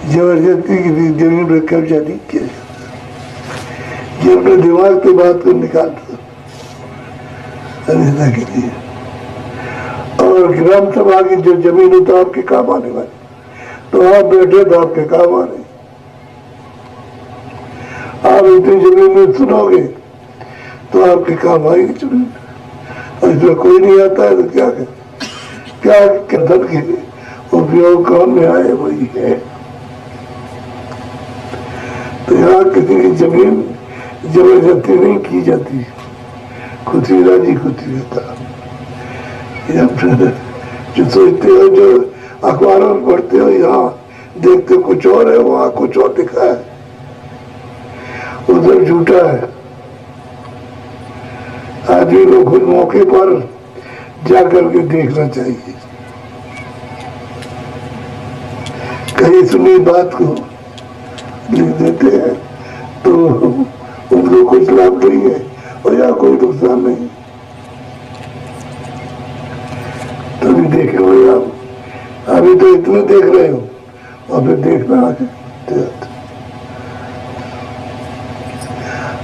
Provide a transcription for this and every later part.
जबरदस्ती की जमीन पर कब्जा नहीं किया जाता। ये अपने दिमाग की बात को निकालता अनिता के लिए। और ग्राम सभा की जो जमीन हो तो आपके काम आने वाली, तो आप बैठे तो आपके काम आने। आप इतनी जमीन में सुनोगे तो आपके काम आएगी जमीन। और इसमें कोई नहीं आता है तो क्या कर, क्या धन के उपयोग काम में आए वही है। तो यहाँ किसी की जमीन जबरदस्ती नहीं की जाती, खुद ही राजी खुद ही रहता। जो सोचते हो, जो अखबारों में पढ़ते हो, यहाँ देखते कुछ और है, वहाँ कुछ और लिखा है, उधर झूठा है। आदमी को खुद मौके पर जाकर के देखना चाहिए। कहीं सुनी बात को लिख देते हैं तो उनको कुछ लाभ नहीं है और या कोई नुकसान नहीं। तभी देखे हुए आप अभी तो इतने देख रहे हो और फिर देखना आगे।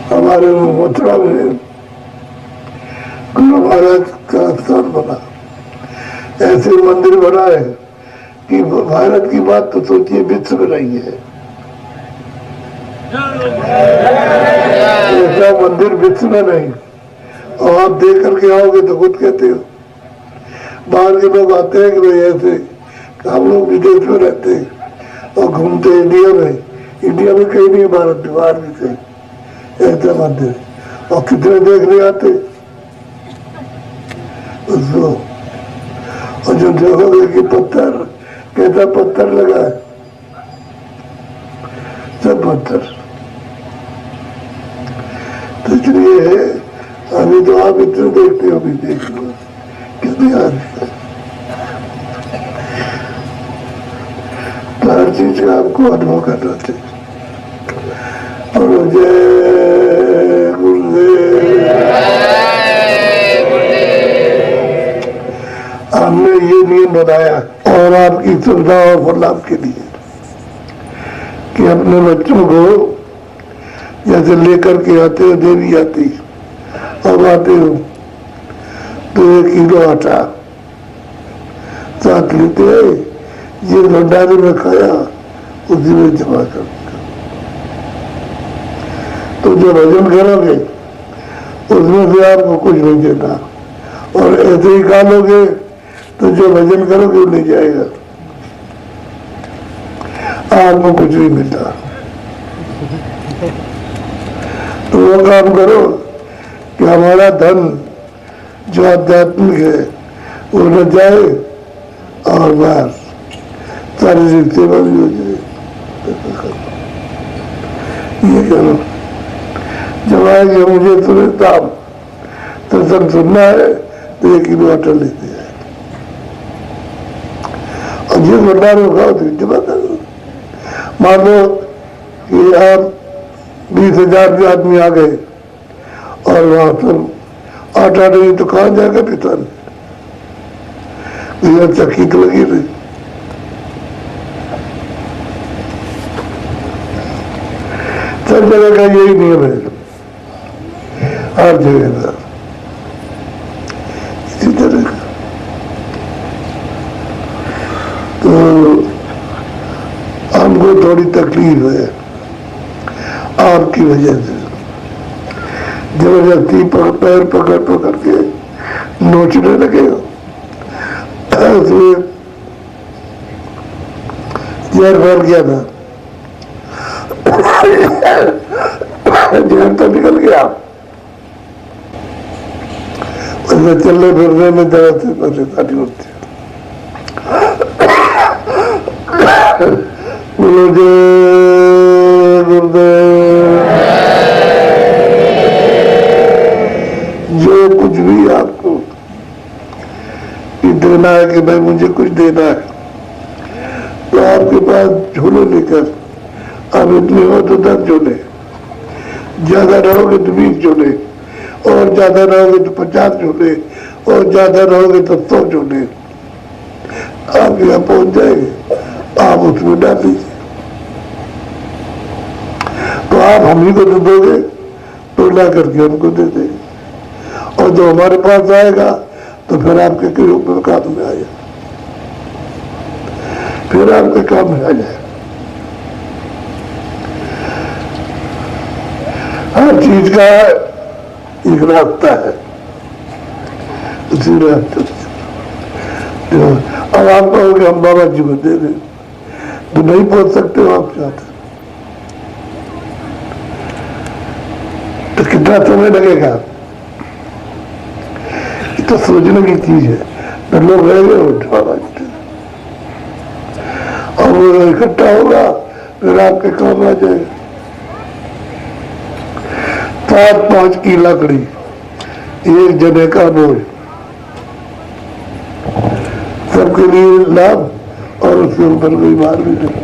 हमारे मथुरा में गुरु महाराज का स्थान बना, ऐसे मंदिर बना है कि भारत की बात तो सोचिए विश्व में नहीं है। ऐसा मंदिर विश्व में नहीं। और आप देख करके आओगे तो खुद कहते हो। बाहर के लोग आते हैं कि भाई ऐसे, हम लोग विदेश में रहते हैं और घूमते इंडिया में कहीं नहीं, भारत में बाहर भी कहीं ऐसा मंदिर। और कितने देखने आते उसको। और जो देखोगे कि पत्थर, कैसा पत्थर लगा है, सब पत्थर। तो इसलिए अभी तो आप इतने देखते हो, अभी देख लो कितने आदमी। तो हर चीज का आपको अनुभव करना चाहिए। और जय गुरुदेव। हमने ये नियम बनाया और आपकी सुविधा और लाभ के लिए कि अपने बच्चों को जैसे लेकर के आते हो, देवी आती अब आते हो तो 1 किलो आटा साथ लेते हैं, ये भंडारे में खाया उसी में जमा कर। तो जो भजन करोगे उसमें से आपको कुछ नहीं देना, और ऐसे ही खा लोगे तो जो भजन करोगे वो नहीं जाएगा, आपको कुछ नहीं मिलता। तो वो काम करो कि हमारा धन जो आध्यात्मिक है वो न जाए और बाहर शारीरिक सेवा भी हो जाए। ये करो। जब आएंगे मुझे तुरंत आप तो सब सुनना है तो 1 किलो आटा लेते हैं और जिस भंडार में खाओ तो जमा करो। मान लो कि आप 20,000 भी आदमी आ गए और वहां पर आटा नहीं तो कहाँ जाएगा पिता ने, चक्की तो लगी रही। सब जगह का यही नियम है, हर जगह का इसी तरह का। तो हमको थोड़ी तकलीफ है आपकी वजह से। जबरदस्ती पैर पकड़ पकड़ के नोचने लगे हो, जहर फैल गया था, जहर तो निकल गया। उसमें चलने फिरने में दर्द से परेशानी होती है। बोलो जय गुरुदेव। जो कुछ भी आपको देना है कि भाई मुझे कुछ देना है, तो आपके पास झोले लेकर आप इतने हो तो 10 झोले, ज्यादा रहोगे तो 20 झोले, और ज्यादा रहोगे तो 50 झोले, और ज्यादा रहोगे तो 100 झोले आप यहाँ पहुंच जाएंगे। आप उसमें डाल दीजिए तो आप हम ही को दे दोगे तो ला करके हमको दे देंगे, और जो हमारे पास आएगा तो फिर आपके रूप में काम में आ जाए, फिर आपके काम में आ जाए। हर चीज का एक रास्ता है, उसी रास्ते से अब आप कहोगे हम बाबा जी को दे दें, तो नहीं पहुंच सकते हो आप चाहते तो कितना समय लगेगा? ये तो सोचने की चीज है। तो लोग रह गए उठा और वो इकट्ठा होगा फिर आपके काम आ जाएगा। 7-5 की लकड़ी, एक जने का बोझ, सबके लिए लाभ, और उसके ऊपर कोई मार भी नहीं।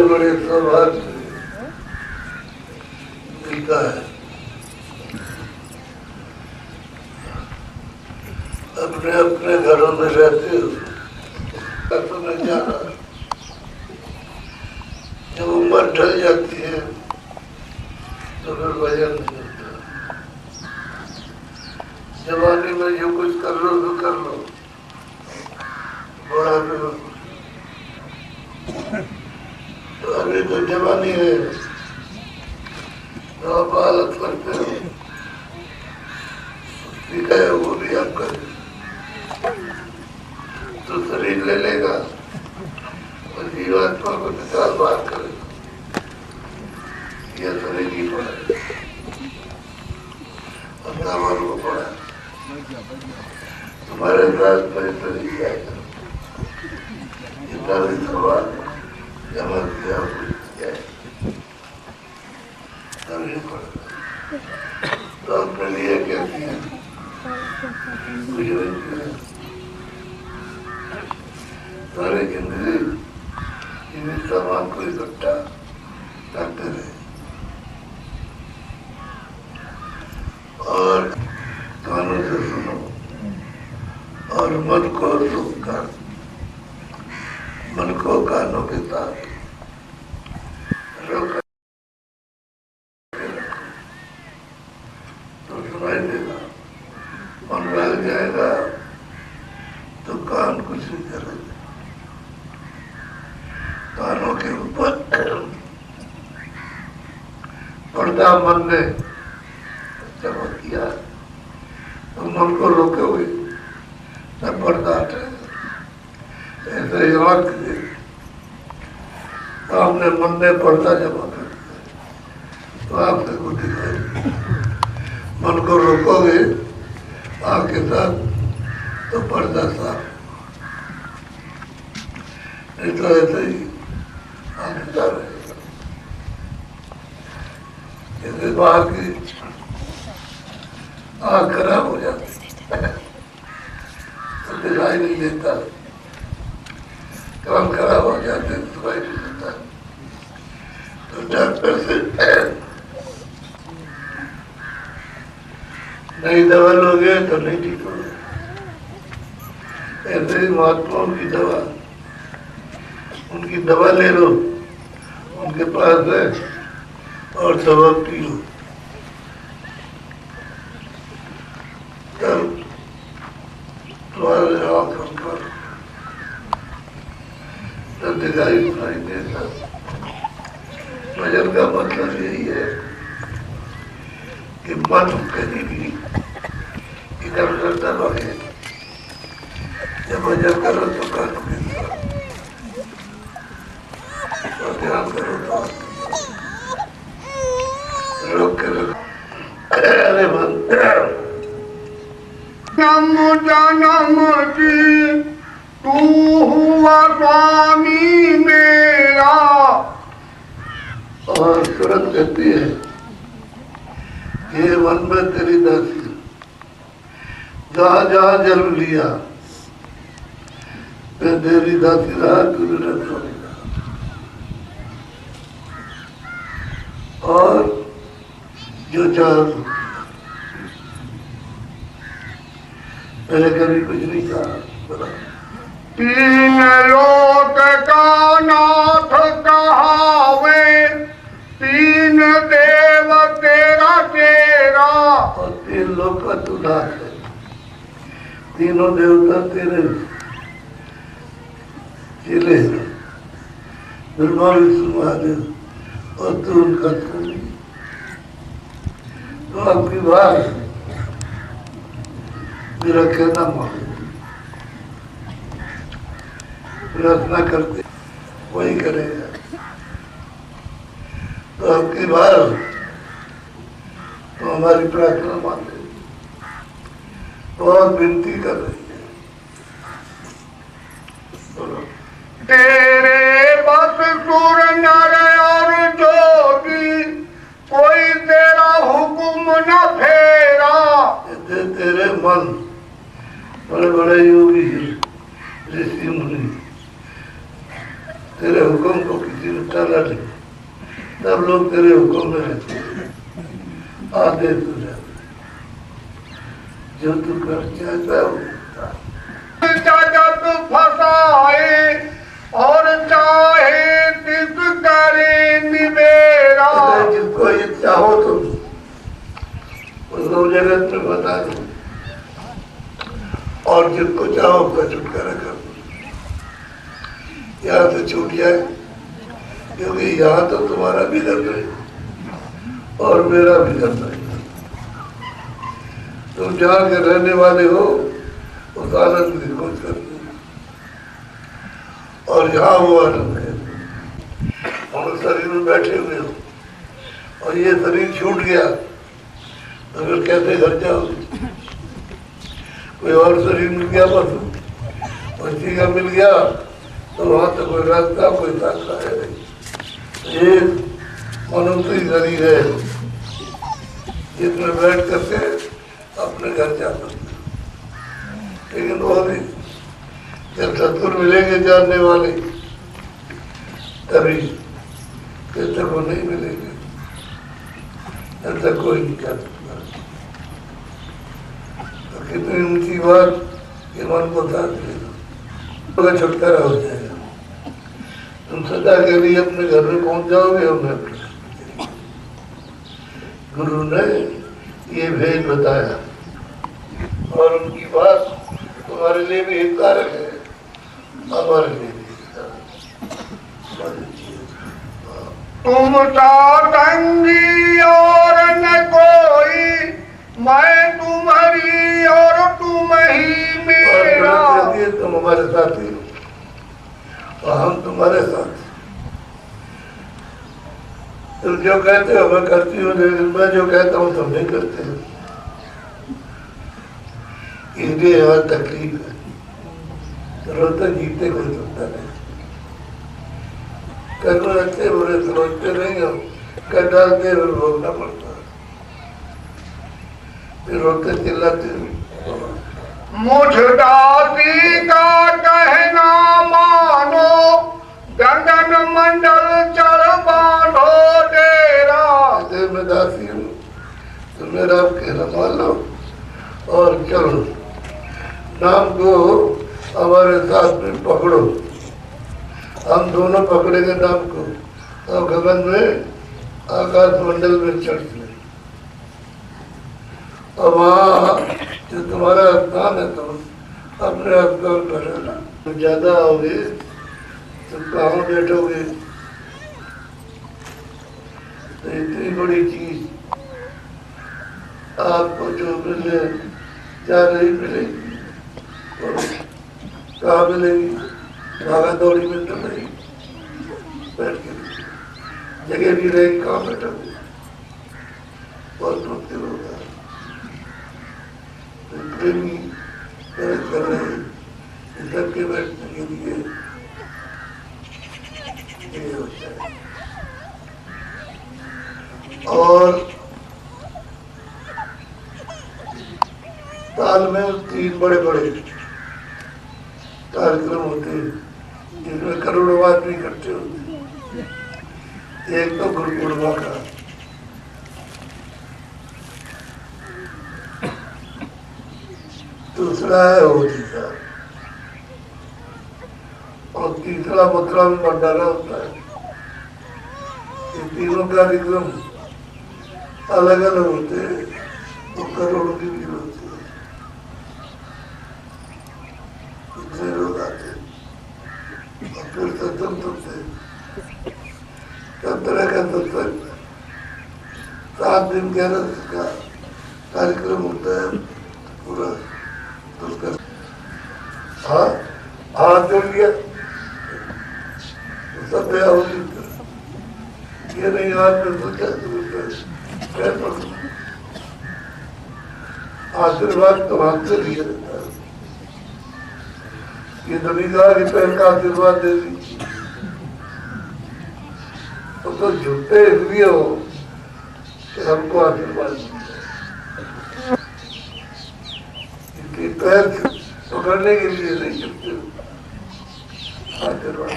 बड़े सौभाग्य मिलता है अपने अपने घरों में रहते हो, समय जा रहा, जब उम्र ढल जाती है तो फिर वजन नहीं होता। जवानी में जो कुछ कर लो तो कर लो, बुढ़ापे में तो अभी तो जवानी है तो आप हालत करते हो, ठीक है वो भी आप करें तो शरीर ले लेगा और जीवात्मा को निकाल बाहर करेगा। यह शरीर ही पड़ा और को पड़ा तुम्हारे साथ में शरीर जाएगा। इतना भी सवाल जमा किया तभी पड़ा तो अपने लिए क्या किया, कुछ नहीं किया। सारे जिंदगी इन सामान को इकट्ठा करते रहे और कानों से सुनो और मन को सुख कर, मन को कानों के साथ रोक तो सुनाई देगा, मन भाग जाएगा तो कान कुछ नहीं करेगा। कानों के ऊपर पर्दा मन ने जमा किया तो मन को रोके हुए न बर्दाश्त है। ऐसे आँख आपने मन में पर्दा जमा कर दिया तो आपसे कुछ दिखाई, मन को रोकोगे आँख के साथ तो पर्दा साफ, नहीं तो ऐसे ही आंखता रहेगा। जैसे बाहर की आँख खराब हो जाती तो दिखाई नहीं देता, काम खराब हो जाते तो दिखाई नहीं देता। तो डॉक्टर से नई दवा लोगे तो नहीं ठीक होगा। ऐसे ही महात्माओं की दवा, उनकी दवा ले लो, उनके पास है और दवा पियो, तब तुम्हारे आँख पर तब दिखाई सुनाई देता। भजन का मतलब यही है कि मन कभी भी इधर उधर न भागे। जब भजन करो तो कान और ध्यान करो तो रोक के रखो। अरे मन जन्म की तू हुआ स्वामी मेरा। और तुरंत कहती है ये मन में तेरी दासी, जहाँ जहाँ जन्म लिया मैं तेरी दासी रहा, तूने न छोड़ेगा। और जो चाह मैंने कभी कुछ नहीं कहा। तीन लोक का नाथ कहावे, तीन देव तेरा तेरा। और तीन लोक का तू नाथ है, तीनों देवता तेरे चेले हैं, ब्रह्मा विष्णु महादेव, और तू उनका स्वामी। तो आपकी बात मेरा कहना मान, प्रार्थना करते वही करेगा। तो आपकी बात तो हमारी प्रार्थना मान ले, बहुत विनती कर रही है। बोलो। तेरे बस सुर नर और जोगी, कोई तेरा हुक्म न फेरा। तेरे मन बड़े बड़े योगी ऋषि मुनि, तेरे हुक्म को किसी ने टाला नहीं, सब लोग तेरे हुक्म में रहते हैं, आदेश हो जाते, जो तू कर चाहता है वो। जगत फसाए और चाहे तिस करे निबेरा। जिसको ये चाहो तुम उसको जगत में बता दो, और जिसको चाहो उसका छुटकारा कर दो, यहाँ से छूट जाए। क्योंकि यहाँ तो तुम्हारा भी करना है और मेरा भी करना है। तुम जहाँ के रहने वाले हो उस आनंद की खोज कर दो, और यहाँ वो आनंद है। हम शरीर में बैठे हुए हो और ये शरीर छूट गया तो फिर कैसे घर जाओगे? कोई और शरीर मिल गया बस उसी का मिल गया तो वहां तो कोई रास्ता कोई रास्ता है नहीं। ये मनुष्य शरीर है जिसमें बैठ करके अपने घर जा सकते, लेकिन वो भी जब सत्पुर मिलेंगे जानने वाले तभी, जब तक वो नहीं मिलेंगे तब तक कोई नहीं जा सकता। तो कितनी ऊंची बात ये मन को साथ देगा, तो छुटकारा हो जाएगा। तुम सदा के लिए अपने घर में पहुंच जाओगे और मैं गुरु ने ये भेद बताया और उनकी बात तुम्हारे लिए भी हितकारक है, हमारे लिए भी। तुम सातंगी और न कोई, मैं तुम्हारी और तुम ही मेरा। कहते हो मैं करती हूँ, लेकिन मैं जो कहता हूँ तुम नहीं करते हो, इसलिए यहाँ तकलीफ है। रोते जीते कोई सुनता नहीं, कर्म अच्छे बुरे समझते नहीं हो, कर डालते फिर भोगना पड़ता है, फिर रोते चिल्लाते मुझ दासी का कहना मानो, गगन मंडल चढ़ बांधो डेरा। मैं दासी हूँ, तो मेरा कहना मान लो और चलो, नाम को हमारे साथ में पकड़ो, हम दोनों पकड़ेंगे नाम को और गगन में आकाश मंडल में चढ़ते, और वहाँ जो तुम्हारा स्थान है तुम अपने आप को बढ़ाना। तुम ज्यादा आओगे तुम कहाँ बैठोगे, तो इतनी बड़ी चीज आपको जो मिले क्या नहीं मिलेगी, और कहाँ मिलेगी, भागा दौड़ी में तो नहीं, बैठ के जगह भी रहेगी, कहाँ बैठोगे, बहुत मुश्किल होगा। प्रेमी मेहनत कर रहे हैं सबके बैठने के लिए, ये होता है। और साल में 3 बड़े बड़े कार्यक्रम होते हैं जिसमें करोड़ों आदमी इकट्ठे होते हैं। एक तो गुरु पूर्णिमा का, दूसरा है होली का, और तीसरा मथुरा में भंडारा होता है। ये तीनों कार्यक्रम अलग अलग होते हैं, तो करोड़ों की भीड़ होती है, इतने लोग आते हैं। और फिर सत्संग सुनते हैं, सब तरह का सत्संग, 7 दिन का रस का कार्यक्रम होता है पूरा। हाँ हाथ जोड़ लिया तो सब दया होगी, ये नहीं हाथ में सोचा आशीर्वाद तो हाथ से लिया जाता है। ये तो नहीं कहा कि पहन का आशीर्वाद दे दी, तो झूठे इसलिए हो कि हमको आशीर्वाद पैर पकड़ने के लिए नहीं चलते आशीर्वाद,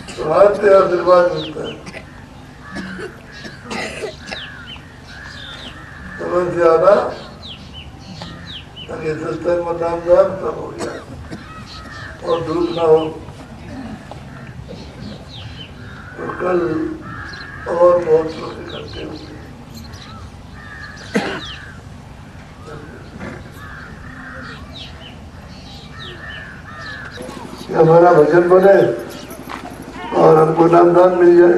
तो हाथ से आशीर्वाद मिलता है। समझ से आना ताकि सत्संग में नामदार सब हो गया और दूध ना हो, तो कल और बहुत लोग इकट्ठे होंगे। हमारा भजन बने और हमको नामदान मिल जाए,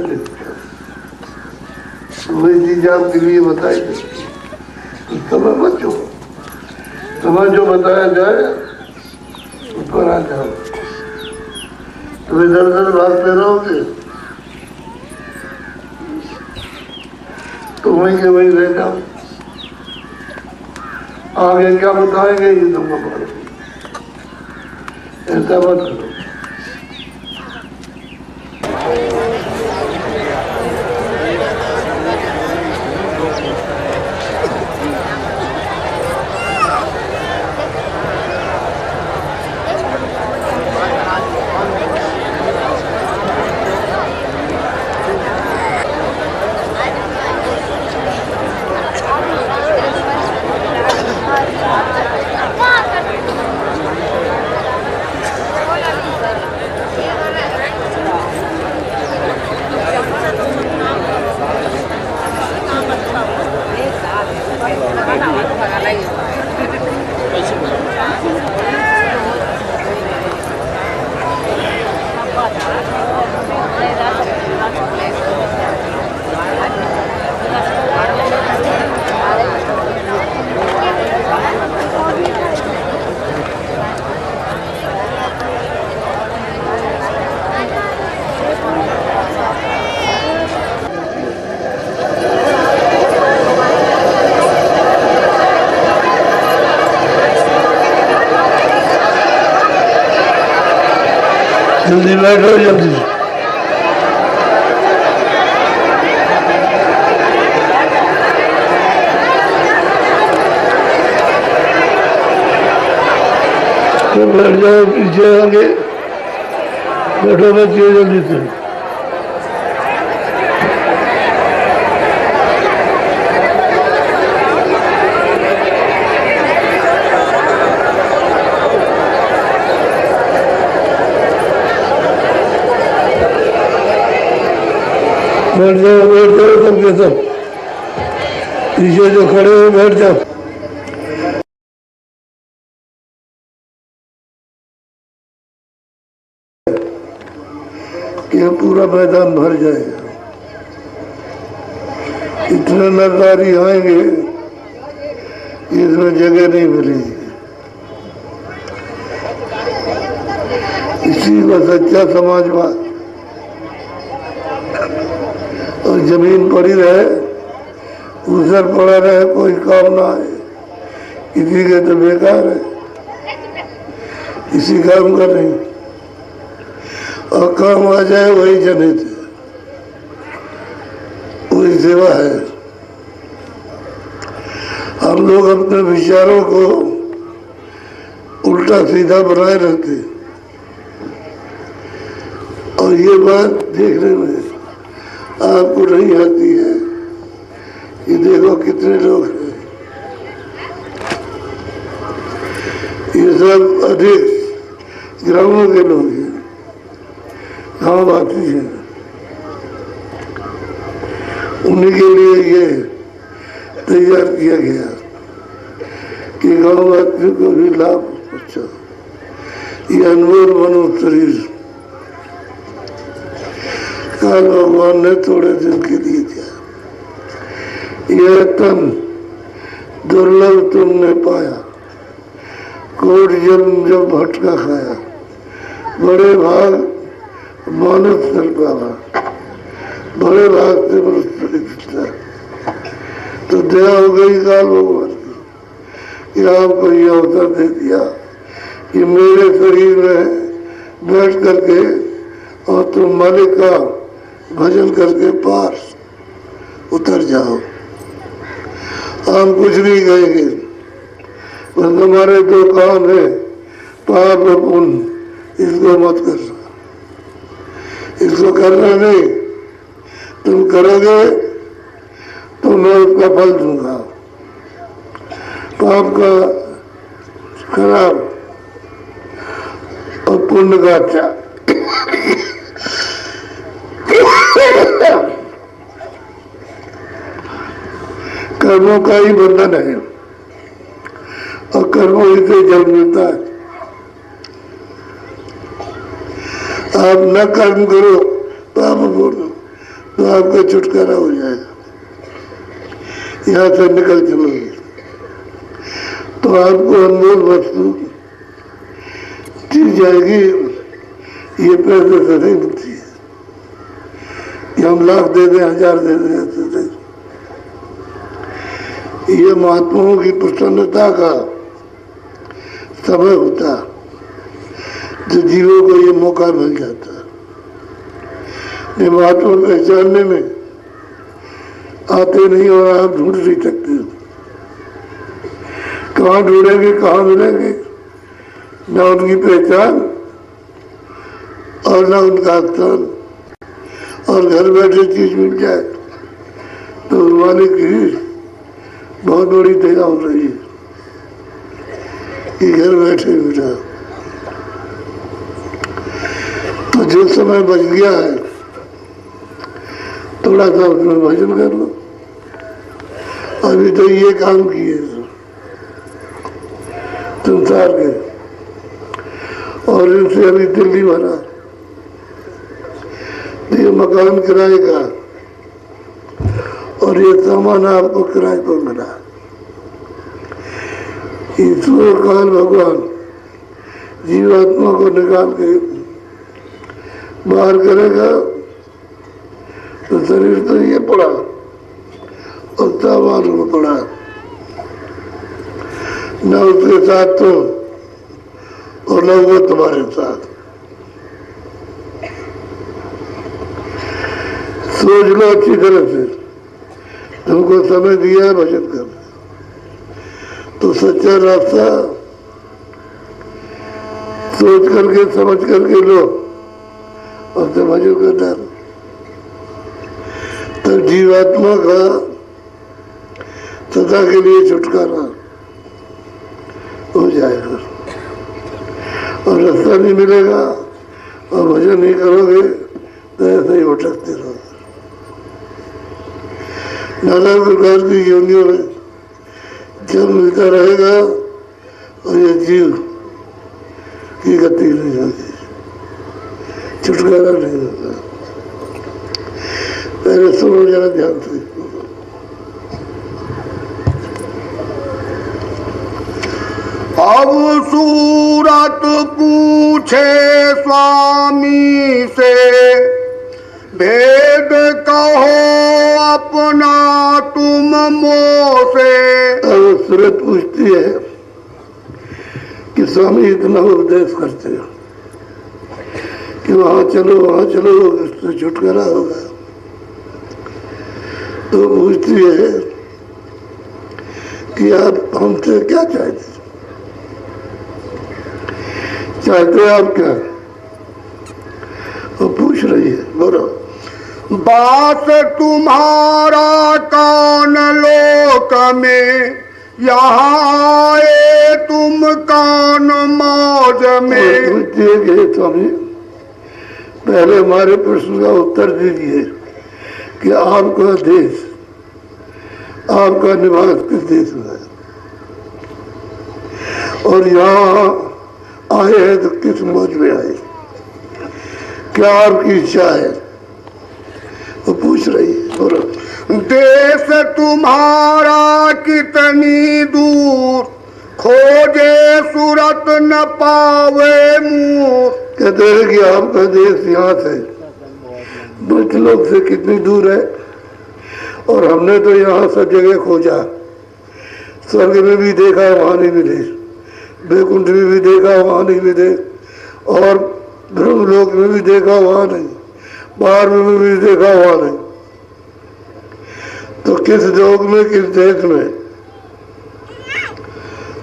तो वही चीज आपके लिए बताई जाती है। समय मत जो समय जो बताया जाए उस पर आ जाओ, तुम इधर उधर भागते रहोगे तो वहीं के वहीं रह जाओ, आगे क्या बताएंगे ये तुमको मालूम, ऐसा मत करो। जल्दी बैठो जल्दी। तो बैठ जाओ पीछे आगे, बैठो बच्चे जल्दी से। बैठ जाओ सबके सब, पीछे जो खड़े हो बैठ जाओ। ये पूरा मैदान भर जाएगा, इतने नरदारी आएंगे इसमें जगह नहीं मिलेगी। इसी का सच्चा समाजवाद। और जमीन पड़ी रहे, ऊसर पड़ा रहे, कोई काम ना आए, इसी के तो बेकार है, इसी काम का नहीं। और काम आ जाए वही जनित है, वही सेवा है। हम लोग अपने विचारों को उल्टा सीधा बनाए रखते, और ये बात देखने में आपको नहीं आती है। ये देखो कितने लोग हैं, ये सब अधिक ग्रामों के लोग हैं, गाँव आती है, उन्हीं के लिए ये तैयार किया गया कि गाँव वासियों को भी लाभ पहुँचा। ये अनमोल मनुष्य शरीर काल भगवान ने थोड़े दिन के लिए दिया। यह तन दुर्लभ तुमने पाया, कोट जन्म जब भटका खाया, बड़े भाग मानव चल पावा, बड़े भाग से मनुष्य दिखता। तो दया हो गई काल भगवान की कि आपको ये अवसर दे दिया कि मेरे शरीर में बैठ करके और तुम मालिक का भजन करके पार उतर जाओ। हम कुछ नहीं कहेंगे, बस हमारे दो काम है, पाप और पुण्य, इसको मत करना, इसको करना नहीं। तुम करोगे तो मैं उसका फल दूंगा, पाप का खराब और पुण्य का अच्छा। कर्मों का ही बंधन है, और कर्मों ही से जन्म मिलता है। आप न कर्म करो पाप बोलो तो आपका छुटकारा हो जाएगा, यहाँ से निकल चलोगे तो आपको अनमोल वस्तु दी जाएगी। ये पैसे से नहीं मिलती है कि हम लाख दे दें, 1000 दे दें, ऐसे नहीं। ये महात्माओं की प्रसन्नता का समय होता जो जीवों को ये मौका मिल जाता। ये महात्मा पहचानने में आते नहीं और आप ढूंढ नहीं सकते। कहाँ ढूंढेंगे, कहाँ मिलेंगे? न उनकी पहचान और न उनका स्थान, और घर बैठे चीज मिल जाए तो मालिक की बहुत बड़ी दया हो रही है कि घर बैठे मिला। तो जो समय बच गया है थोड़ा सा उसमें भजन कर लो। अभी तो ये काम किए संसार के, और इनसे अभी दिल्ली भरा, ये मकान किराए का और ये सामान आपको किराए पर मिला। ईश्वर काल भगवान जीवात्मा को निकाल के बाहर करेगा तो शरीर तो ये पड़ा और सामान को पड़ा, न उसके साथ तो और न वो तुम्हारे साथ। सोच लो अच्छी तरह से, तुमको समय दिया है भजन कर, तो सच्चा रास्ता सोच करके समझ करके लो और से भजन करना, तब जीवात्मा का सदा के लिए छुटकारा हो जाएगा। और रास्ता नहीं मिलेगा और भजन नहीं करोगे तो ऐसे ही भटकते रहोगे। नाना प्रकार की योनियों में जब मिलता रहेगा और ये जीव की गति नहीं होगी, छुटकारा नहीं होगा। पहले सुनो जरा ध्यान से। अब सूरत पूछे स्वामी से, भेद कहो अपना तुम मोसे। अब सूरत पूछती है कि स्वामी इतना उपदेश करते हो कि वहां चलो उससे छुटकारा होगा, तो पूछती है कि आप हमसे क्या चाहते आप क्या? वो पूछ रही है, बोलो। बात तुम्हारा कौन लोक में, यहाँ आए तुम कौन मौज में। पूछती है कि स्वामी पहले हमारे प्रश्न का उत्तर दीजिए कि आपका देश, आपका निवास किस देश में है, और यहाँ आए हैं तो किस मौज में आए, क्या आपकी इच्छा है? वो पूछ रही है, बोलो। देश तुम्हारा कितनी दूर, खोजे सूरत न पावे मूर। कहते हैं कि आपका देश यहाँ से ब्रजलोक से कितनी दूर है, और हमने तो यहाँ सब जगह खोजा, स्वर्ग में भी देखा वहाँ नहीं मिले, बैकुंठ में भी देखा वहाँ नहीं मिले, और ब्रह्मलोक में भी देखा वहाँ नहीं, बाहर में भी देखा वहाँ नहीं, तो किस लोक में किस देश में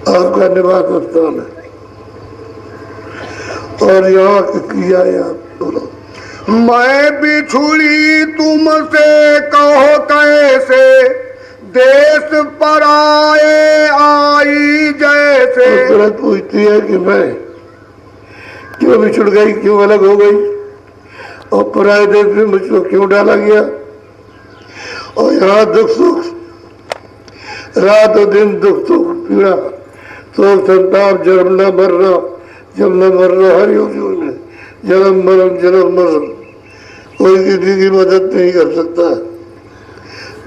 आपका निवास स्थान है, और यहाँ किया है आप? बोलो। मैं बिछुड़ी तुमसे कहो कैसे, देश पर आए आई जैसे। तुरंत पूछती है कि मैं क्यों बिछुड़ गई, क्यों अलग हो गई, और पराये देश में मुझको क्यों डाला गया, और यहाँ दुख सुख, रात और दिन दुख सुख पीड़ा, शोक संताप, जन्म न मरना हर युग में जन्म मरण, कोई किसी की मदद नहीं कर सकता,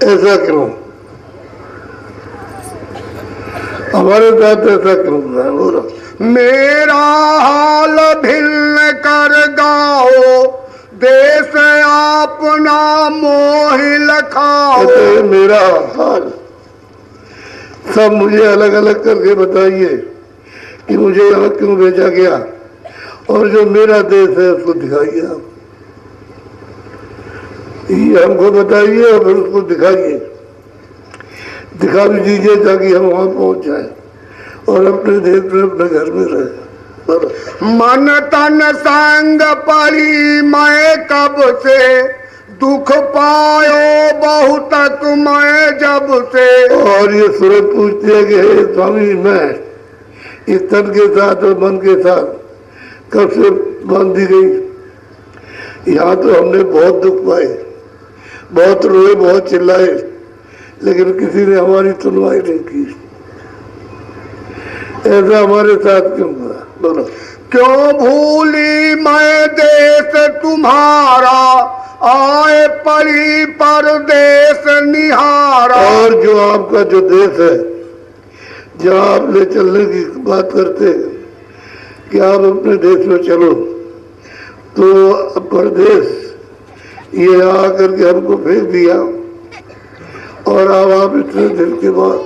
ऐसा क्यों? हमारे साथ ऐसा क्यों हुआ है? बोलो। मेरा हाल भिन्न कर गाओ, देश अपना मोहि लखाओ। मेरा हाल सब मुझे अलग अलग करके बताइए कि मुझे यहाँ क्यों भेजा गया, और जो मेरा देश है उसको दिखाइए आप, ये हमको बताइए और फिर उसको दिखाइए, दिखा भी दीजिए ताकि हम वहाँ पहुँच जाए और अपने देश में अपने घर में रहे। मन तन संग पड़ी मैं कब से, दुख पायो बहुत मैं जब से। और ये सूरत पूछती है कि हे स्वामी मैं इस तन के साथ और मन के साथ कब से बांधी गई, यहाँ तो हमने बहुत दुख पाए, बहुत रोए, बहुत चिल्लाए, लेकिन किसी ने हमारी सुनवाई नहीं की, ऐसा हमारे साथ क्यों हुआ? बोलो। क्यों भूली मैं देश तुम्हारा, आए पड़ी परदेश निहारा। और जो आपका जो देश है, जहाँ आप ले चलने की बात करते हैं कि आप अपने देश में चलो, तो परदेश ये आकर के हमको फेंक दिया, और अब आप इतने दिन के बाद,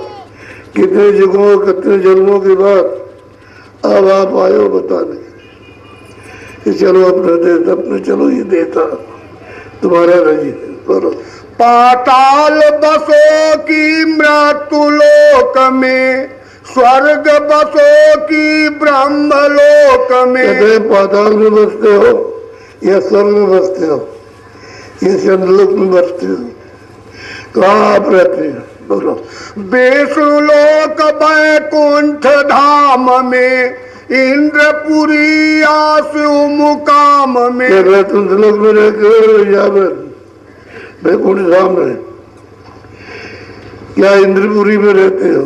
कितने युगों कितने जन्मों के बाद अब आप आए हो बताने कि चलो अपना देश, अपने चलो ये देता तुम्हारा रजी है। बोलो। पाताल बसो की मृत्यु लोक में, स्वर्ग बसो की ब्रह्म लोक में। कहते पाताल में बसते हो या स्वर्ग में बसते हो, ये चंद्रलोक में बसते हो, कहाँ आप रहते हैं? बोलो। विष्णु लोक वैकुंठ धाम में, इंद्रपुरी आसु मुकाम में। चंद्रलोक में रहते हो या वैकुंठ धाम में, क्या इंद्रपुरी में रहते हो?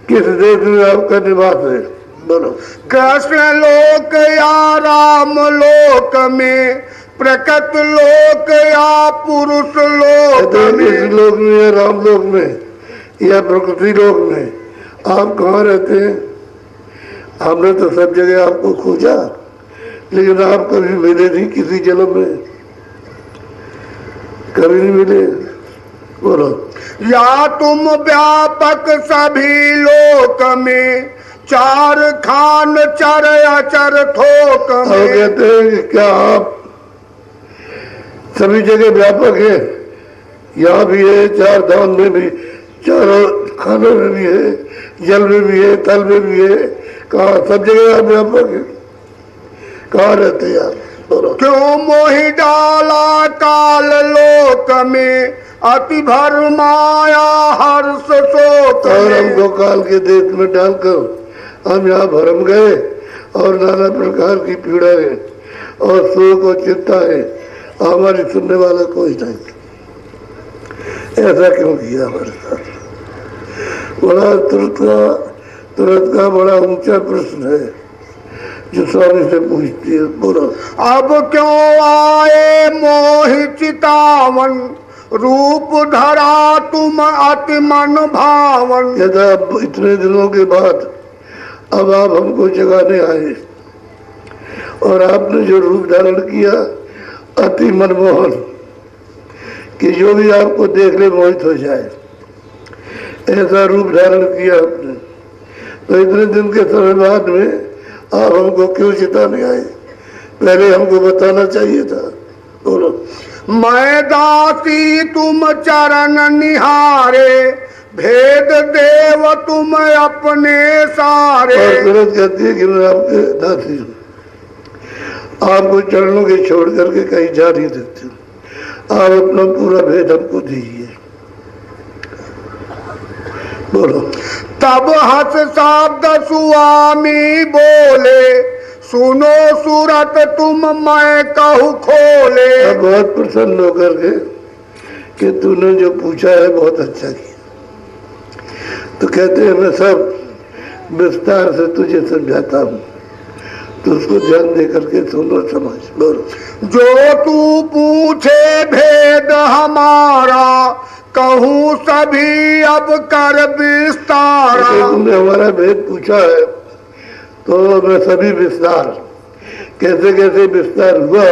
किस देश में आपका निवास है? बोलो। कृष्ण लोक या राम लोक में, प्रकट लोक या पुरुष लोक में। इस लोक में या राम लोक में या प्रकृति लोक में आप कहाँ रहते हैं? हमने तो सब जगह आपको खोजा, लेकिन आप कभी मिले नहीं किसी जन्म में, कभी नहीं मिले। बोलो। या तुम व्यापक सभी लोक में, चार खान चर अचर थोक और में। कहते हैं कि क्या आप सभी जगह व्यापक है? यहाँ भी है, चार धाम में भी, चारों खानों में भी है, जल में भी है, थल में भी है, कहाँ सब जगह आप व्यापक है? कहाँ रहते हैं आप? बोलो। क्यों मोहि डाला काल लोक में, अति भर माया हर्ष शोक और में। हमको काल के देश में डालकर हम यहाँ भरम गए और नाना प्रकार की पीड़ा है और शोक और चिंता है, हमारी सुनने वाला कोई नहीं। ऐसा क्यों किया हमारे साथ? बड़ा तुरंत का बड़ा ऊंचा प्रश्न है जो स्वामी से पूछती है। बोलो। अब क्यों आए मोहि चितावन, रूप धरा तुम अति मन भावन। यदा इतने दिनों के बाद अब आप हमको जगाने आए और आपने जो रूप धारण किया अति मनमोहन, कि जो भी आपको देख ले मोहित हो जाए, ऐसा रूप धारण किया आपने। तो इतने दिन के समय बाद में आप हमको क्यों चिताने आए? पहले हमको बताना चाहिए था। बोलो। मैं दासी तुम चरण निहारे, भेद देव तुम अपने सारे। और तुरंत कहती है कि मैं आपके दासी हूँ, आपको चरणों के छोड़ करके कहीं जा नहीं सकते, आप अपना पूरा भेद हमको दीजिए। बोलो। तब हंस शब्द स्वामी बोले, सुनो सूरत तुम मैं कहूँ खोले। अब बहुत प्रसन्न होकर के कि तूने जो पूछा है बहुत अच्छा किया। तो कहते हैं मैं सब विस्तार से तुझे समझाता हूँ, तो उसको ध्यान दे करके सुनो समझ। बोलो। जो तू पूछे भेद हमारा, कहूँ सभी अब कर विस्तारा। तुमने हमारा भेद पूछा है तो मैं सभी विस्तार, कैसे कैसे विस्तार हुआ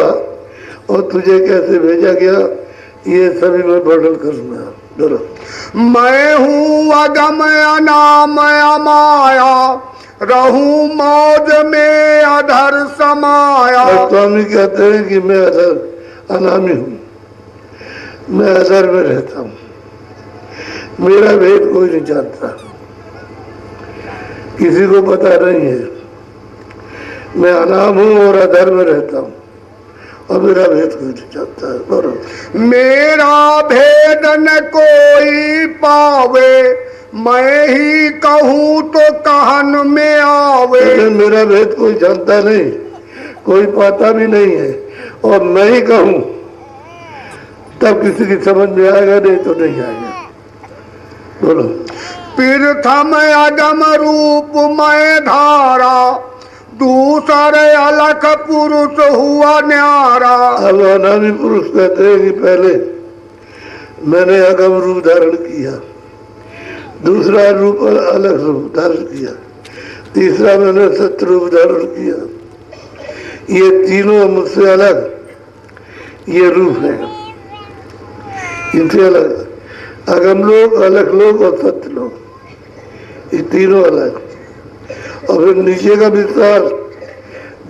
और तुझे कैसे भेजा गया, ये सभी मैं वर्णन करूंगा। बोलो। मैं हूँ अगम अनाम अमाया, रहूं मौज में अधर समाया। और स्वामी कहते हैं कि मैं अधर अनामी हूँ, मैं अधर में रहता हूँ, मेरा भेद कोई नहीं जानता, किसी को पता नहीं है। मैं अनाम हूँ और अधर में रहता हूँ और मेरा भेद कोई नहीं जानता है। बोलो। मेरा भेद न कोई पावे, मैं ही कहूँ तो कहन में आवे। मेरा भेद कोई जानता नहीं, कोई पाता भी नहीं है, और मैं ही कहूँ तब किसी की समझ में आएगा, नहीं तो नहीं आएगा। बोलो। प्रथम अगम रूप मैं धारा, दूसरे अलख पुरुष हुआ न्यारा। अब अनामी पुरुष कहते हैं कि पहले मैंने अगम रूप धारण किया, दूसरा रूप अलग रूप धारण किया, तीसरा मैंने सत्य रूप धारण किया। ये तीनों मुझसे अलग ये रूप है, इनसे अलग अगम लोग, अलग लोग और सत्य लोग, ये तीनों अलग। और फिर नीचे का विस्तार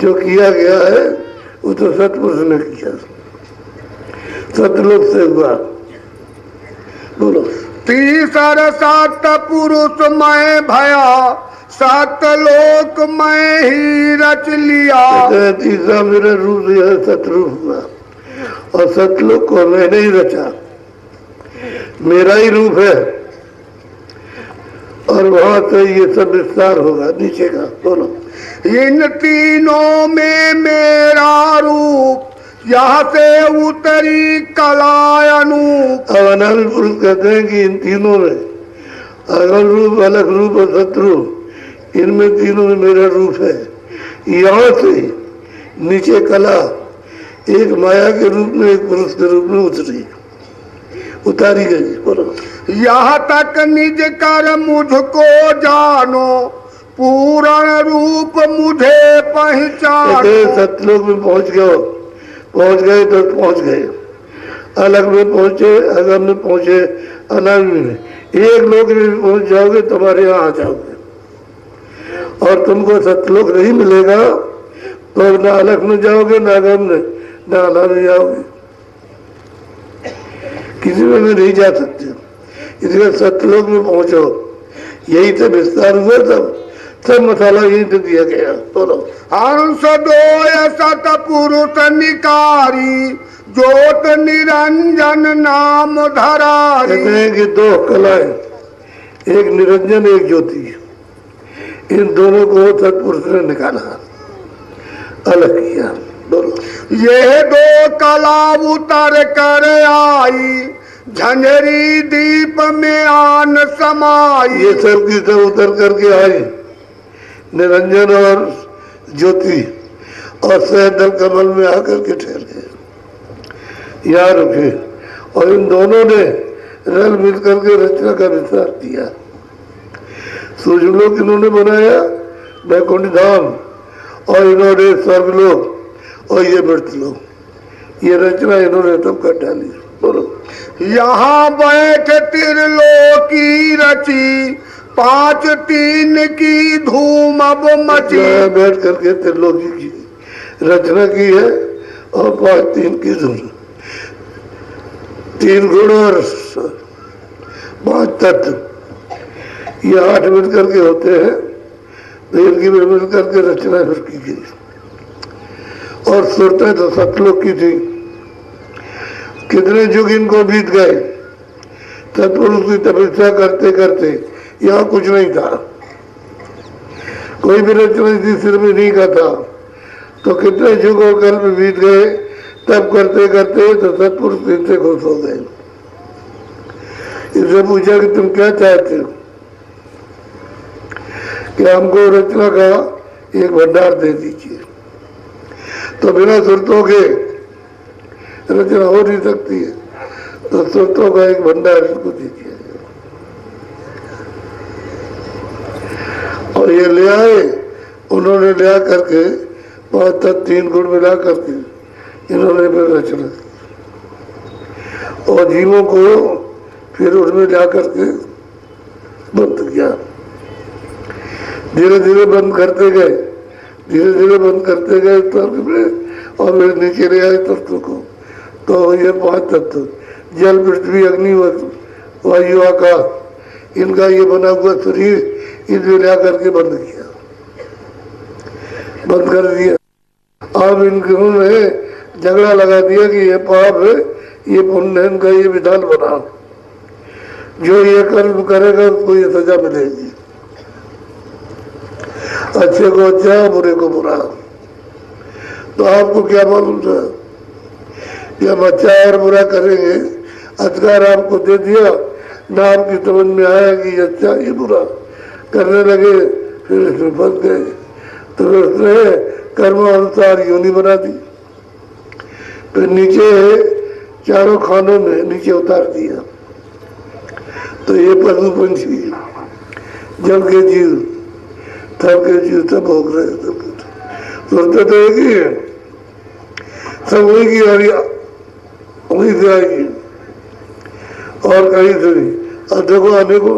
जो किया गया है वो तो सतपुरुष ने किया। सतलोक से हुआ। बोलो। तीसर सत पुरुष मैं भया, सतलोक मैं ही रच लिया। तीसरा मेरा रूप यह सतरूप हुआ और सतलोक को मैंने ही रचा, मेरा ही रूप है और वहां से ये सब विस्तार होगा नीचे का। बोलो। इन तीनों में मेरा रूप, यहाँ से उतरी कला अनूप। अब अनंत पुरुष कहते हैं कि इन तीनों में अगल रूप, अलग रूप और शत्रु, इनमें तीनों में मेरा रूप है। यहाँ से नीचे कला एक माया के रूप में, एक पुरुष के रूप में उतारी गई। बोलो। यहाँ तक निज कर मुझको जानो, पूर्ण रूप मुझे पहचानो। सतलोक में पहुंच गए तो पहुंच गए, अलग में पहुंचे, अगम में पहुंचे, अनंत में, एक लोक में पहुंच जाओगे तुम्हारे यहाँ आ जाओगे। और तुमको सतलोक नहीं मिलेगा तो ना अलग में जाओगे, ना अगम में, ना अनंत में जाओगे, किसी में भी नहीं जा सकते। इसलिए सतलोक में पहुंचो, यही तो विस्तार हुआ। सब मसाला यही तो दिया गया। बोलो। हंस दोय सत पुरुष निकारी, ज्योत निरंजन नाम धरारी। कहते हैं कि दो कलाएं, एक निरंजन एक ज्योति, इन दोनों को सतपुरुष ने निकाला, अलग किया। बोलो। ये दो कला उतर कर आई, झंझरी दीप में आन समाई। ये सब की सब उतर करके आई, निरंजन और ज्योति, और सहदल कमल में आकर के ठहर गए, यहाँ रुके। और इन दोनों ने रल मिल करके रचना का विस्तार किया। सूर्यलोक इन्होंने बनाया, वैकुंठ धाम, और इन्होंने स्वर्गलोक और ये मृतलोक, ये रचना इन्होंने तब कर डाली। बोलो। यहाँ बैठ त्रिलोकी रची, 5 3 की धूम अब मची। बैठ करके त्रिलोकी की रचना की है और 5 3 की धूम, 3 गुण और 5 तत्व, ये 8 मिल करके होते हैं, तो इनकी मिल करके रचना फिर की गई। और सुरतें तो सतलोक की थी, कितने युग इनको बीत गए सतपुरुष की तपस्या करते करते, यहाँ कुछ नहीं था, कोई भी रचना इसी सिर में नहीं का था, तो कितने युग और कल्प बीत गए, तब करते करते तो सतपुरुष इनसे खुश हो गए। इससे पूछा कि तुम क्या चाहते हो, कि हमको रचना का एक भंडार दे दीजिए। तो बिना सुरतों के रचना हो नहीं सकती है, तो सुरतों का एक भंडार इनको दीजिए। और ये ले आए, उन्होंने ले करके 5 तत्व 3 गुण मिला करके इन्होंने फिर रचना, और जीवों को फिर उनमें जा करके बंद किया। धीरे धीरे बंद करते गए, धीरे धीरे बंद करते गए तर्क में, और फिर नीचे ले आए तत्व को। तो ये 5 तत्व, जल पृथ्वी अग्नि वायु आकाश, इनका ये बना हुआ शरीर इनमें ला करके बंद किया, बंद कर दिया। अब इन्होंने झगड़ा लगा दिया कि ये पाप है, ये पुण्य है, इनका ये विधान बना, जो ये कर्म करेगा उसको ये सजा मिलेगी, अच्छे को अच्छा बुरे को बुरा। तो आपको क्या मालूम था कि हम अच्छा और बुरा करेंगे, अधिकार आपको दे दिया ना, आपकी समझ में आया कि अच्छा ये बुरा करने लगे, फिर इसमें फंस गए। तो उसने कर्म अनुसार योनि बना दी, फिर नीचे चारों खानों में नीचे उतार दिया। तो ये पशु पंछी, जल के जीव, थल के जीव सब भोग रहे, सोचते तो एक ही है, सब वही की वही से आएगी और कहीं से नहीं। और देखो आने को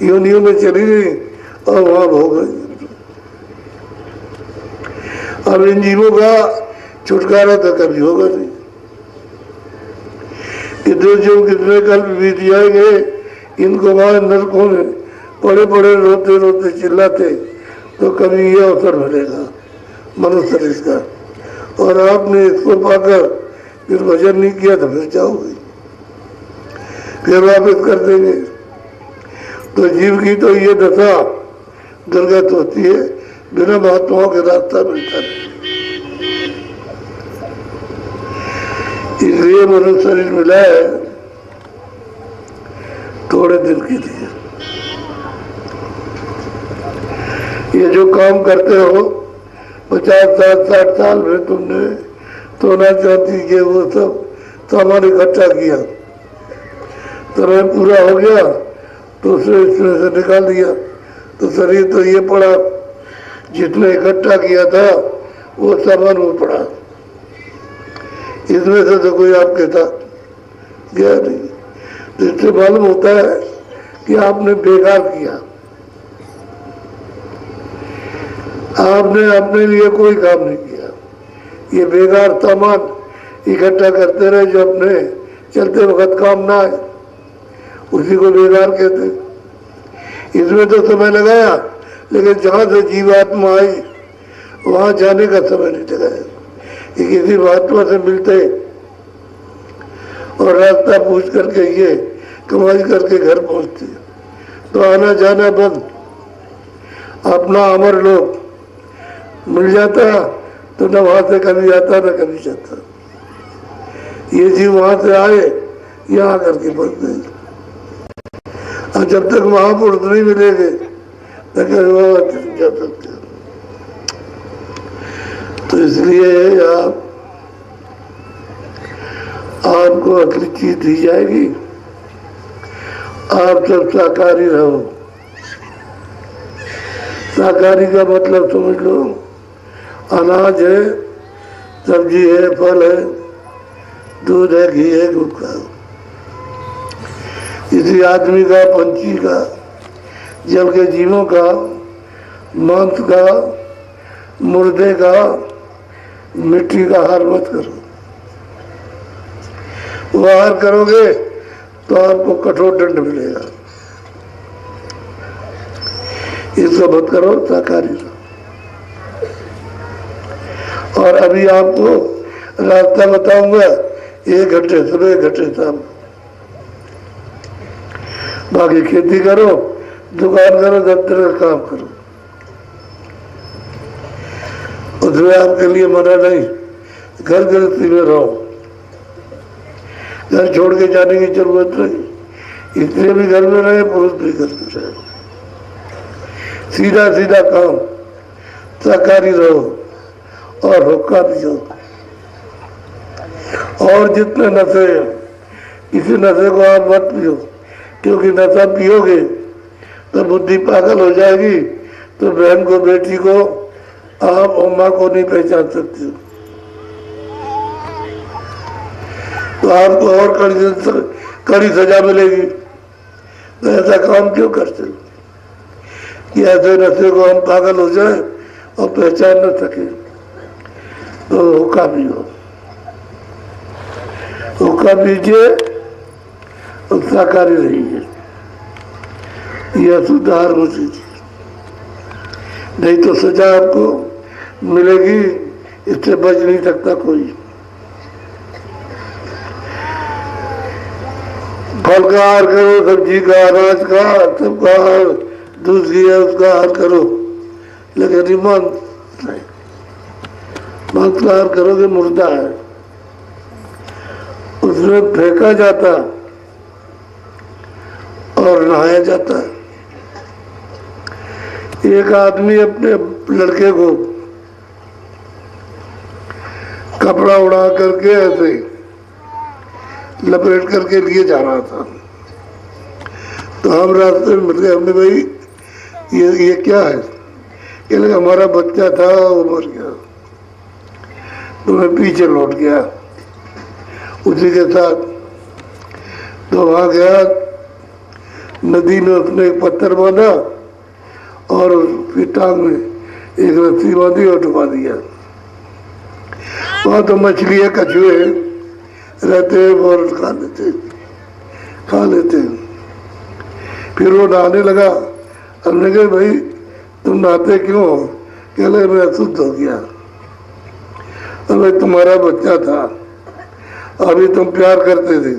योनियों में चली गई और वहां भोग गई। अब इन जीवों का छुटकारा तो कभी होगा नहीं। इतने जो कितने कल बीत जाएंगे, इनको वहां नरकों में बड़े बड़े रोते रोते चिल्लाते, तो कभी ये अवसर मिलेगा मनुष्य शरीर का। और आपने इसको पाकर फिर भजन नहीं किया तो फिर जाओगे, फिर वापिस कर देंगे। तो जीव की तो ये दशा दुर्गत होती है, बिना महात्माओं के रास्ता मिलता नहीं। इसलिए मनुष्य शरीर मिला है थोड़े दिन के लिए। ये जो काम करते हो 50-60 साल में तुमने सोना चांदी के वो सब सामान इकट्ठा किया, समय पूरा हो गया तो उसे इसमें से निकाल दिया, तो शरीर तो ये पड़ा, जितने इकट्ठा किया था वो सामान वो पड़ा, इसमें से तो कोई आपके साथ गया नहीं। तो इससे मालूम होता है कि आपने बेकार किया, आपने अपने लिए कोई काम नहीं किया। ये बेकार सामान इकट्ठा करते रहे जो अपने चलते वक्त काम ना आए, उसी को बेकार कहते। इसमें तो समय लगाया, लेकिन जहाँ से जीवात्मा आई वहाँ जाने का समय नहीं लगाया। ये किसी महात्मा से मिलते और रास्ता पूछ करके ये कमाई करके घर पहुँचते, तो आना जाना बंद। अपना अमर लोग मिल जाता तो न वहाँ से कभी आता न कभी जाता। ये जीव वहाँ से आए यहाँ करके बच गए, और जब तक महापुरुष नहीं मिलेंगे तक जा सकते। तो इसलिए आपको अगली चीज दी जाएगी, आप सब शाकाहारी रहो। शाकाहारी का मतलब समझ लो, अनाज है, सब्जी है, फल है, दूध है, घी है, गुटखा। किसी आदमी का, पंछी का, जल के जीवों का, मांस का, मुर्दे का, मिट्टी का आहार मत करो। वो आहार करोगे तो आपको कठोर दंड मिलेगा। इसको मत करो, शाकाहारी रहो। और अभी आपको रास्ता बताऊंगा, 1 घंटे सुबह, 1 घंटे शाम। बाकी खेती करो, दुकान करो, दफ्तर का काम करो, उसमें आपके लिए मना नहीं। घर गृहस्थी में रहो, घर छोड़ के जाने की जरूरत नहीं। इसलिए भी घर में रहे, पुरुष भी घर में रहे। सीधा सीधा काम, शाकाहारी रहो और हुक्का पियो। और जितने नशे हैं, किसी नशे को आप मत पियो, क्योंकि नशा पियोगे तो बुद्धि पागल हो जाएगी, तो बहन को, बेटी को, आप और माँ को नहीं पहचान सकते हो। तो आपको और कड़ी सजा मिलेगी। तो ऐसा काम क्यों करते हो कि ऐसे नशे को हम पागल हो जाए और पहचान न सके। तो हुक्का पियो, हुक्का पीजिए और शाकाहारी रहिए, यह सुधार हो चीज। नहीं तो सजा आपको मिलेगी, इससे बच नहीं सकता कोई। फल का आहार करो, सब्जी का, अनाज का, सबका आहार, दूध की है उसका आहार करो, लेकिन ईमान नहीं। मांस का आहार करोगे मुर्दा है, उसमें फेंका जाता और नहाया जाता है। एक आदमी अपने लड़के को कपड़ा उड़ा करके ऐसे लपेट करके लिए जा रहा था, तो हम रास्ते में मिल गए। हमने भाई ये क्या है? ये लगा हमारा बच्चा था, वो मर गया। तो मैं पीछे लौट गया उसी के साथ। तो वहाँ गया, नदी में उसने एक पत्थर बांधा और उसकी टांग में एक रस्सी बांधी और डुबा दिया। वहाँ तो मछली है, कछुए, रहते हैं और खा लेते हैं। फिर वो नहाने लगा। हमने कहा भाई तुम नहाते क्यों हो? कह रहे मैं अशुद्ध हो गया। और भाई तुम्हारा बच्चा था, अभी तुम प्यार करते थे,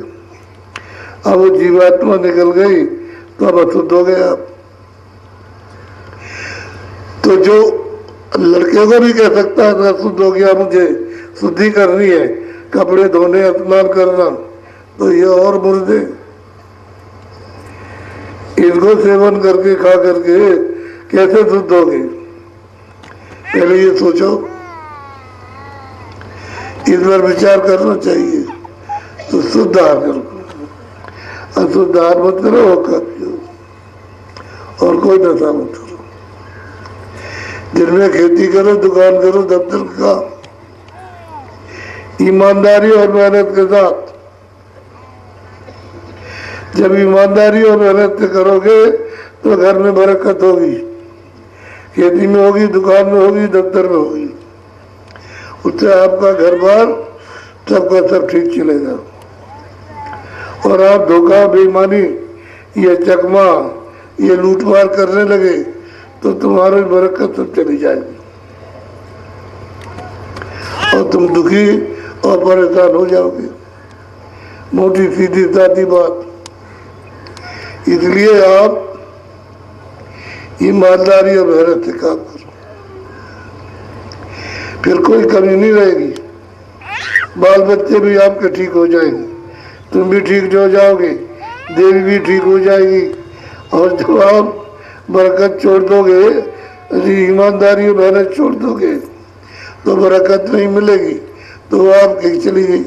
अब वो जीवात्मा निकल गई तो अब अशुद्ध हो गए आप। तो जो लड़के को भी कह सकता है मैं अशुद्ध हो गया, मुझे शुद्धि करनी है, कपड़े धोने स्नान करना, तो ये और मुर्दे इनको सेवन करके खा करके कैसे शुद्ध होगे? पहले ये सोचो, इस पर विचार करना चाहिए। तो शुद्ध आहार करो, अशुद्ध आहार मत करो, होकर पियो और कोई नशा मत करो। दिन में खेती करो, दुकान करो, दफ्तर का ईमानदारी और मेहनत के साथ। जब ईमानदारी और मेहनत से करोगे तो घर में बरकत होगी, खेती में होगी, दुकान में होगी, दफ्तर में होगी। उससे आपका घर बार सबका सब ठीक चलेगा। और आप धोखा, बेईमानी, ये चकमा, ये लूटमार करने लगे तो तुम्हारी बरकत सब चली जाएगी और तुम दुखी और परेशान हो जाओगे। मोटी सीधी सादी बात। इसलिए आप ईमानदारी और मेहनत से काम करो, फिर कोई कमी नहीं रहेगी। बाल बच्चे भी आपके ठीक हो जाएंगे, तुम भी ठीक हो जाओगे, देवी भी ठीक हो जाएगी। और जब आप बरकत छोड़ दोगे, ईमानदारी और मेहनत छोड़ दोगे तो बरकत नहीं मिलेगी, तो वो आप कहीं चली गई।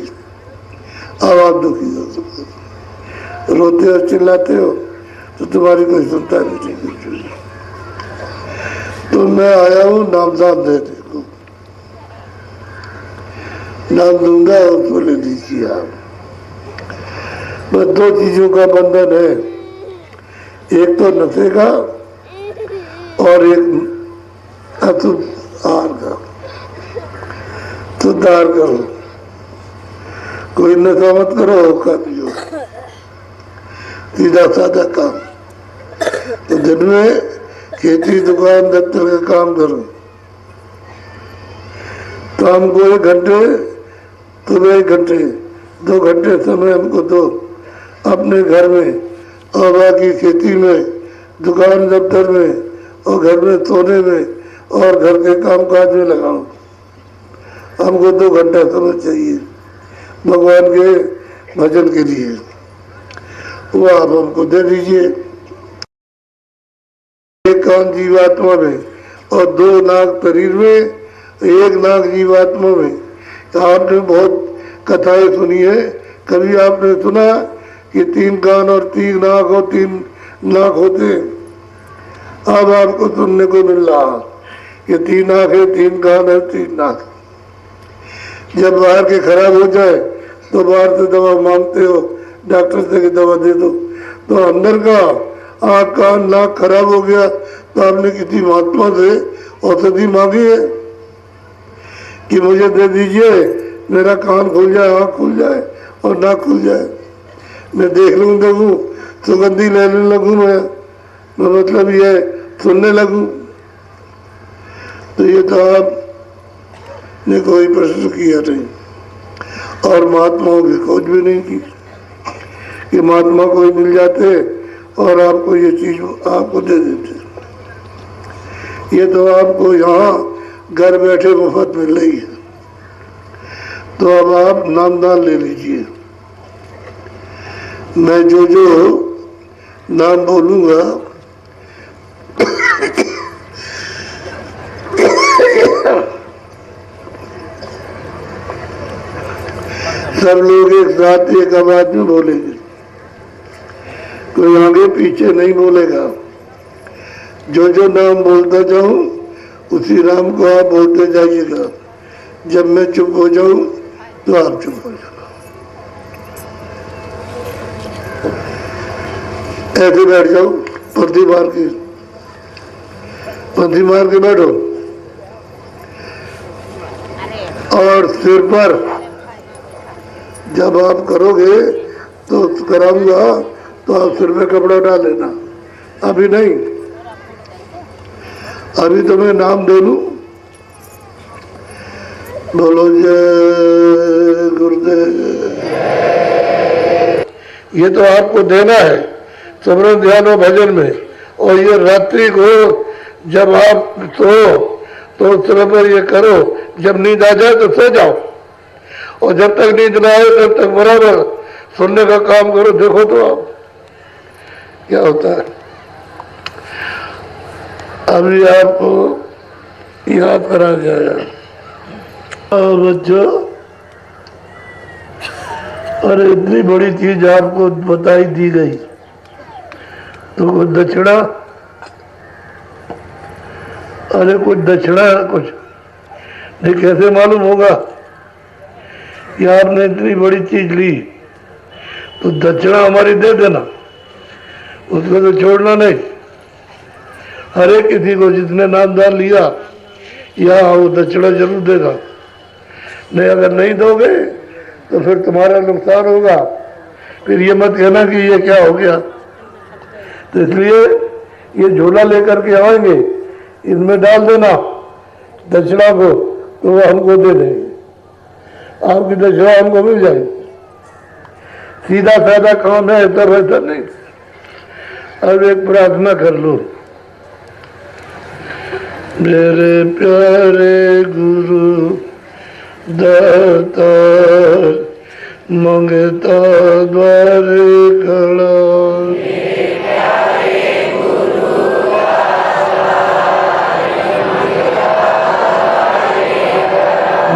अब आप दुखी हो सकते हो, रोते हो, चिल्लाते हो, तो तुम्हारी कोई सुनता नहीं। तो मैं आया हूँ नामदान देने को, नाम दूंगा उसको ले लीजिए आप। बस दो चीजों का बंधन है, एक तो नशे का और एक अशुद्ध आहार का। शुद्ध आहार करो, कोई नशा मत करो, खा पियो, सीधा साधा काम। तो दिन में खेती, दुकान, दफ्तर का काम करो। शाम को 1 घंटे, सुबह 1 घंटे, 2 घंटे समय हमको दो अपने घर में, और बाकी खेती में, दुकान, दफ्तर में और घर में सोने में और घर के काम काज में लगाओ। हमको 2 घंटा समय चाहिए भगवान के भजन के लिए, वो आप हमको दे दीजिए। एक कान जीवात्मा में और 2 नाक शरीर में, 1 नाक जीवात्मा में। तो आपने बहुत कथाएं सुनी है, कभी आपने सुना कि 3 कान और 3 नाक और 3 नाक होते हैं? अब आपको सुनने को मिल रहा कि 3 नाक है, 3 कान है, 3 नाक। जब बाहर के खराब हो जाए तो बाहर से दवा मांगते हो, डॉक्टर से कि दवा दे दो, तो अंदर का आँख, कान, नाक खराब हो गया तो आपने किसी महात्मा से औषधि मांगी है कि मुझे दे दीजिए, मेरा कान खुल जाए, आँख खुल जाए और नाक खुल जाए, मैं देख लूँ, देखूँ, सुगंधी लेने लगूँ, मैं मतलब ये सुनने लगूँ। तो ये तो आपने कोई प्रश्न किया नहीं और महात्माओं की खोज भी नहीं की कि महात्मा कोई मिल जाते और आपको ये चीज आपको दे देते। ये तो आपको यहाँ घर बैठे मुफ्त मिल रही है। तो अब आप नामदान ले लीजिए। मैं जो जो नाम बोलूँगा सब लोग एक साथ एक आवाज में बोलेंगे, कोई आगे पीछे नहीं बोलेगा। जो जो नाम बोलता जाऊं उसी नाम को आप बोलते जाइएगा। जब मैं चुप हो जाऊं तो आप चुप हो जाना। ऐसे बैठ जाओ, पंथी मार के बैठो और सिर पर जब आप करोगे तो कराऊंगा तो आप सिर में कपड़ा डाल लेना, अभी नहीं। अभी तो मैं नाम दे लूं। बोलो जय गुरुदेव। ये तो आपको देना है सिमरन ध्यान और भजन में। और ये रात्रि को जब आप तो उस समय पर ये करो, जब नींद आ जाए तो सो जाओ, और जब तक नींद ना आए तब तक बराबर सुनने का काम करो। देखो तो आप क्या होता है। अभी आपको याद करा जाएगा। बच्चों, अरे इतनी बड़ी चीज आपको बताई दी गई, तो कुछ दक्षिणा, अरे कुछ दक्षिणा कुछ नहीं, कैसे मालूम होगा कि आपने इतनी बड़ी चीज ली, तो दक्षिणा हमारी दे देना, उसको तो छोड़ना नहीं। हर एक किसी को जिसने नामदान लिया या वो दक्षिणा जरूर देगा। नहीं, अगर नहीं दोगे तो फिर तुम्हारा नुकसान होगा। फिर ये मत कहना कि ये क्या हो गया। तो इसलिए ये झोला लेकर के आएंगे, इसमें डाल देना दक्षिणा को, तो वो हमको दे देंगे, आपकी दक्षिणा हमको मिल जाएगी। सीधा साधा काम है, ऐसा वैसा नहीं। अब एक प्रार्थना कर लो। मेरे प्यारे गुरु दातार, मंगता द्वारे खड़ा,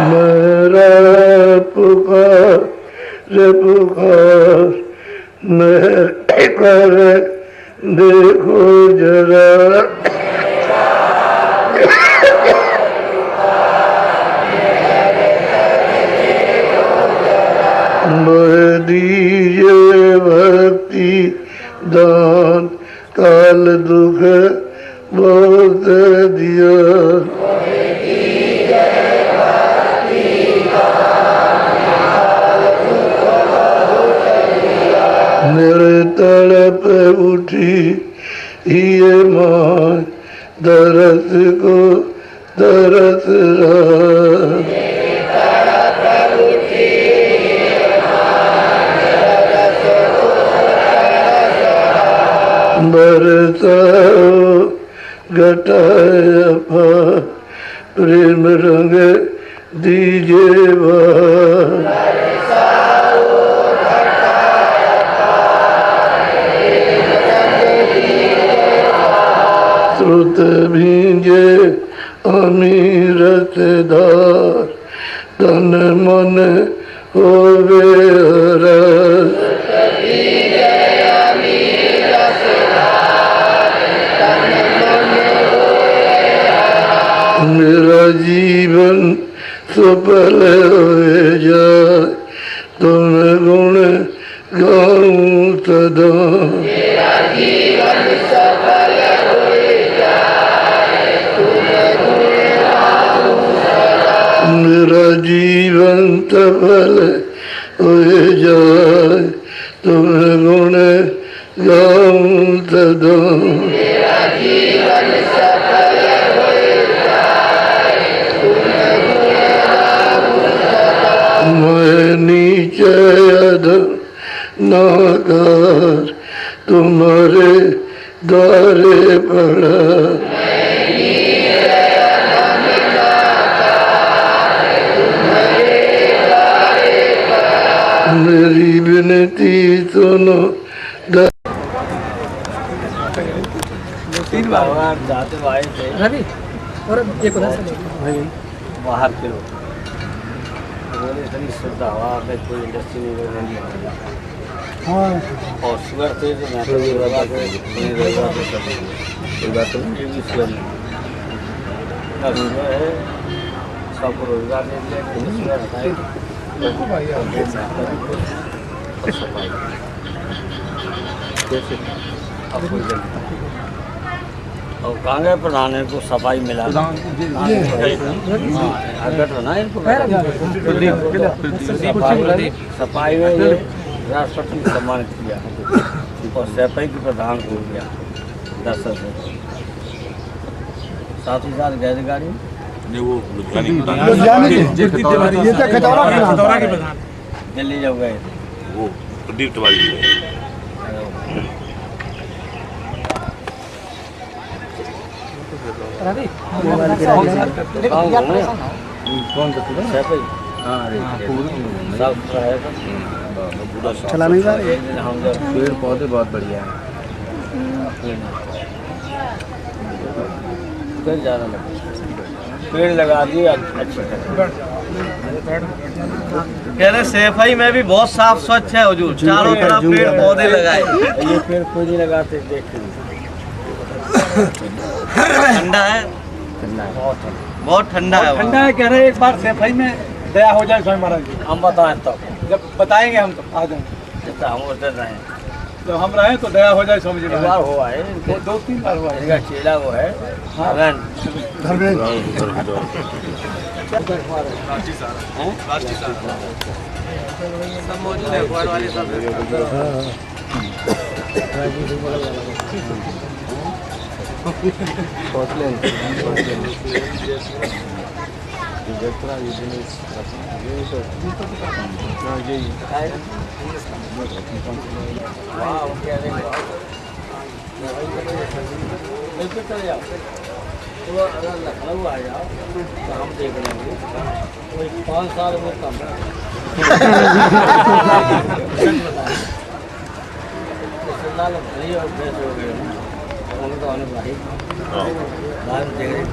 मेरा पुकार मेरे कर देखो जरा, दीजिए भक्ति दान, काल दुख बहुत दिया, मेरे तड़प उठी ये माँ, दरस को दरस रहा, बरसाओ घटाया प्रेम रंग दीजिए श्रुत भींजे अमीरत धार, तन मन होवे हरस, मेरा जीवन सफल हो जाए, तुम गुण गाऊं सदा, मेरा जीवन सफल हो जाए, तुम गुण गाऊं सदा, मेरा जीवन सफल हो जाए, तुम गुण गाऊं सदा, मेरा जीवन सफल मैं नीचे अधम नाकार, तुम्हारे द्वारे पड़ा, मेरी विनती सुनो। तीन बार जाते आए थे रवि और एक बाहर के लोग बोले इतनी शुद्ध हवा में कोई इंडस्ट्री नहीं है। हाँ, और शुगर से जो मैं तो कोई बात नहीं, ये भी शुगर नहीं है, सबको रोजगार नहीं मिले, शुगर हटाए और सफाई कैसे अब कोई और कांगे प्रधान को सफाई मिला अगर तो ना इनको सफाई में ये राष्ट्रपति को सम्मानित किया और सफाई के प्रधान को किया 10 से साथ ही साथ गैर गाड़ी दिल्ली जब गए वो प्रदीप तिवारी जी कौन सफाई चला नहीं जा रही पेड़ पौधे बहुत बढ़िया है पेड़ ज़्यादा लगे पेड़ लगा दिए अच्छी तरह कह रहे सफाई में भी बहुत साफ स्वच्छ है हुजूर, चारों तरफ पेड़ पौधे लगाए। ये पेड़ कोई नहीं लगाते देखते ठंडा है, बहुत ठंडा बहुत ठंडा है वहाँ। है। कह रहे एक बार सफाई में दया हो जाए स्वामी महाराज जी। हम बताएं तो जब बताएंगे हम तो आ जाएंगे। जितना हम उधर रहे जब हम रहे तो दया हो जाए स्वामी जी एक बार हुआ है इनको 2-3 बार हुआ है। इनका चेला वो है अगन सब मौजूद है, अखबार वाले सब लखनऊ आ जाओ तो हम देख लेंगे कोई 5 साल में कम है लाल भरी और फ्रेश हो गए हम तो आने भाई बाद में देख रहे